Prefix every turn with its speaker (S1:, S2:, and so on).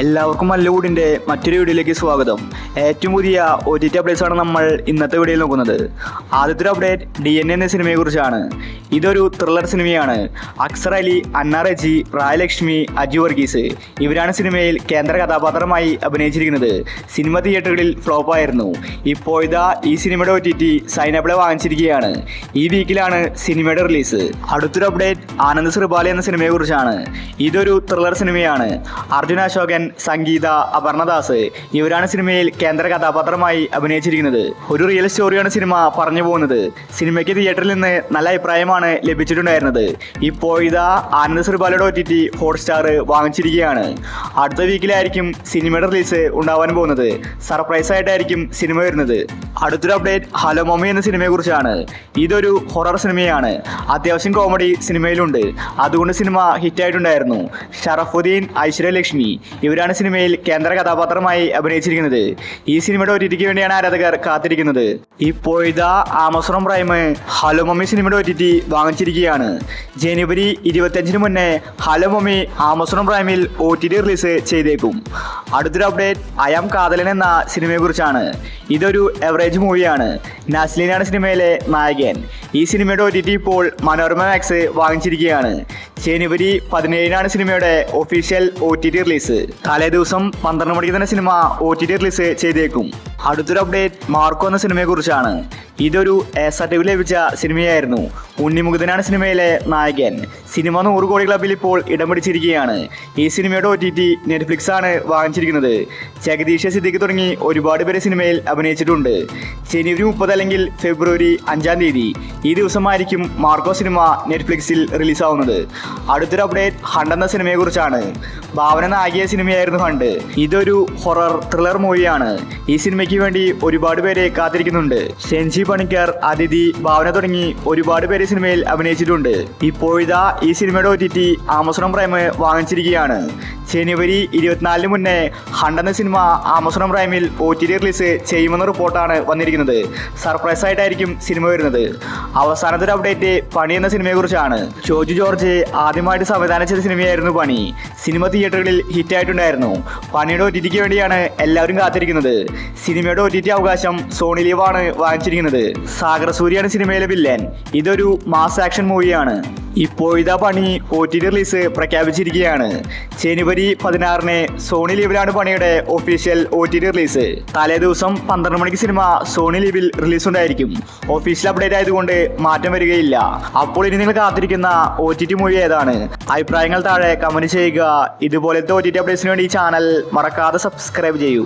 S1: എല്ലാവർക്കും മല്ലൂടിൻ്റെ മറ്റൊരു വീഡിയോയിലേക്ക് സ്വാഗതം. ഏറ്റവും പുതിയ OTT അപ്ഡേറ്റ്സ് ആണ് നമ്മൾ ഇന്നത്തെ വീഡിയോയിൽ നോക്കുന്നത്. ആദ്യത്തെ ഒരു അപ്ഡേറ്റ് DNA എന്ന സിനിമയെക്കുറിച്ചാണ്. ഇതൊരു ത്രില്ലർ സിനിമയാണ്. അക്സർ അലി, അന്ന റജി, റായലക്ഷ്മി, അജു വർഗീസ് ഇവരാണ് സിനിമയിൽ കേന്ദ്ര കഥാപാത്രമായി അഭിനയിച്ചിരിക്കുന്നത്. സിനിമ തിയേറ്ററുകളിൽ ഫ്ലോപ്പായിരുന്നു. ഇപ്പോഴിതാ ഈ സിനിമയുടെ OTT സൈനപ്പിളെ വാങ്ങിച്ചിരിക്കുകയാണ്. ഈ വീക്കിലാണ് സിനിമയുടെ റിലീസ്. അടുത്തൊരു അപ്ഡേറ്റ് ആനന്ദ് ശ്രീപാലി എന്ന സിനിമയെക്കുറിച്ചാണ്. ഇതൊരു ത്രില്ലർ സിനിമയാണ്. അർജുൻ അശോകൻ, സംഗീത, അപർണദാസ് ഇവരാണ് സിനിമയിൽ കേന്ദ്ര കഥാപാത്രമായി അഭിനയിച്ചിരിക്കുന്നത്. ഒരു റിയൽ സ്റ്റോറിയാണ് സിനിമ പറഞ്ഞു പോകുന്നത്. സിനിമയ്ക്ക് തിയേറ്ററിൽ നിന്ന് നല്ല അഭിപ്രായമാണ് ലഭിച്ചിട്ടുണ്ടായിരുന്നത്. ഇപ്പോഴിതാ ആനന്ദ് ശ്രീപാലയുടെ OTT ഹോട്ട്സ്റ്റാർ വാങ്ങിച്ചിരിക്കുകയാണ്. അടുത്ത വീക്കിലായിരിക്കും സിനിമയുടെ റിലീസ് ഉണ്ടാവാൻ പോകുന്നത്. സർപ്രൈസ് ആയിട്ടായിരിക്കും സിനിമ വരുന്നത്. അടുത്തൊരു അപ്ഡേറ്റ് ഹലോ മമ്മി എന്ന സിനിമയെക്കുറിച്ചാണ്. ഇതൊരു ഹൊറർ സിനിമയാണ്. അത്യാവശ്യം കോമഡി സിനിമയിലുണ്ട്. അതുകൊണ്ട് സിനിമ ഹിറ്റായിട്ടുണ്ടായിരുന്നു. ഷറഫുദ്ദീൻ, ഐശ്വര്യലക്ഷ്മി ഇവരാണ് സിനിമയിൽ കേന്ദ്ര കഥാപാത്രമായി അഭിനയിച്ചിരിക്കുന്നത്. ഈ സിനിമയുടെ OTTക്ക് വേണ്ടിയാണ് ആരാധകർ കാത്തിരിക്കുന്നത്. ഇപ്പോഴിതാ ആമസോൺ പ്രൈം ഹലോ മമ്മി സിനിമയുടെ OTT വാങ്ങിച്ചിരിക്കുകയാണ്. ജനുവരി 25 മുന്നേ ഹലോ മമ്മി ആമസോൺ പ്രൈമിൽ OTT റിലീസ് ചെയ്തേക്കും. അടുത്തൊരു അപ്ഡേറ്റ് അയാം കാതലൻ എന്ന സിനിമയെക്കുറിച്ചാണ്. ഇതൊരു എവറേജ് മൂവിയാണ്. നസ്ലിനാണ് സിനിമയിലെ നായകൻ. ഈ സിനിമയുടെ OTT ഇപ്പോൾ മനോരമ മാക്സ് വാങ്ങിച്ചിരിക്കുകയാണ്. ജനുവരി 17 സിനിമയുടെ ഒഫീഷ്യൽ OTT റിലീസ്. തലേ ദിവസം 12 മണിക്ക് തന്നെ സിനിമ OTT റിലീസ് ചെയ്തേക്കും. അടുത്തൊരു അപ്ഡേറ്റ് മാർക്കോ എന്ന സിനിമയെക്കുറിച്ചാണ്. ഇതൊരു സർട്ടിഫിക്കറ്റ് ലഭിച്ച സിനിമയായിരുന്നു. ഉണ്ണിമുകുന്ദനാണ് സിനിമയിലെ നായകൻ. സിനിമ 100 കോടി ക്ലബിൽ ഇപ്പോൾ ഇടം പിടിച്ചിരിക്കുകയാണ്. ഈ സിനിമയുടെ OTT നെറ്റ്ഫ്ലിക്സ് ആണ് വാങ്ങിച്ചിരിക്കുന്നത്. ജഗദീഷ്, സിദ്ദിഖ് തുടങ്ങി ഒരുപാട് പേര് സിനിമയിൽ അഭിനയിച്ചിട്ടുണ്ട്. ജനുവരി 30 അല്ലെങ്കിൽ ഫെബ്രുവരി 5 ഈ ദിവസമായിരിക്കും മാർക്കോ സിനിമ നെറ്റ്ഫ്ലിക്സിൽ റിലീസാവുന്നത്. അടുത്തൊരു അപ്ഡേറ്റ് ഹണ്ട് എന്ന സിനിമയെക്കുറിച്ചാണ്. ഭാവന നായിക സിനിമയായിരുന്നു ഹണ്ട്. ഇതൊരു ഹൊറർ ത്രില്ലർ മൂവിയാണ്. ഈ സിനിമയ്ക്ക് വേണ്ടി ഒരുപാട് പേരെ കാത്തിരിക്കുന്നുണ്ട്. ഷെൻജി പണിക്കർ, അതിഥി, ഭാവന തുടങ്ങി ഒരുപാട് പേര് സിനിമയിൽ അഭിനയിച്ചിട്ടുണ്ട്. ഇപ്പോഴിതാ ഈ സിനിമയുടെ OTT ആമസോൺ പ്രൈം വാങ്ങിച്ചിരിക്കുകയാണ്. ജനുവരി 24 മുന്നേ ഹണ്ട് എന്ന സിനിമ ആമസോൺ പ്രൈമിൽ OTT റിലീസ് ചെയ്യുമെന്ന റിപ്പോർട്ടാണ് വന്നിരിക്കുന്നത്. സർപ്രൈസ് ആയിട്ടായിരിക്കും സിനിമ വരുന്നത്. അവസാനത്തെ ഒരു അപ്ഡേറ്റ് പണി എന്ന സിനിമയെക്കുറിച്ചാണ്. ജോജു ജോർജ് ആദ്യമായിട്ട് സംവിധാനം ചെയ്ത സിനിമയായിരുന്നു പണി. സിനിമ തിയേറ്ററുകളിൽ ഹിറ്റായിട്ടുണ്ടായിരുന്നു. പണിയുടെ OTTക്ക് വേണ്ടിയാണ് എല്ലാവരും കാത്തിരിക്കുന്നത്. സിനിമയുടെ OTT അവകാശം സോണി ലീവാണ് വാങ്ങിച്ചിരിക്കുന്നത്. സാഗർ സൂര്യയാണ് സിനിമയിലെ വില്ലൻ. ഇതൊരു മാസ് ആക്ഷൻ മൂവിയാണ്. ഇപ്പോഴിതാ പണി OTT റിലീസ് പ്രഖ്യാപിച്ചിരിക്കുകയാണ്. ജനുവരി 16 സോണി ലീവിലാണ് പണിയുടെ ഒഫീഷ്യൽ OTT റിലീസ്. തലേ ദിവസം 12 മണിക്ക് സിനിമ സോണി ലീവിൽ റിലീസ് ഉണ്ടായിരിക്കും. ഒഫീഷ്യൽ അപ്ഡേറ്റ് ആയതുകൊണ്ട് മാറ്റം വരികയില്ല. അപ്പോൾ ഇനി നിങ്ങൾ കാത്തിരിക്കുന്ന OTT മൂവി ഏതാണ്? അഭിപ്രായങ്ങൾ താഴെ കമന്റ് ചെയ്യുക. ഇതുപോലത്തെ OTT അപ്ഡേറ്റ്സിന് വേണ്ടി ഈ ചാനൽ മറക്കാതെ സബ്സ്ക്രൈബ് ചെയ്യൂ.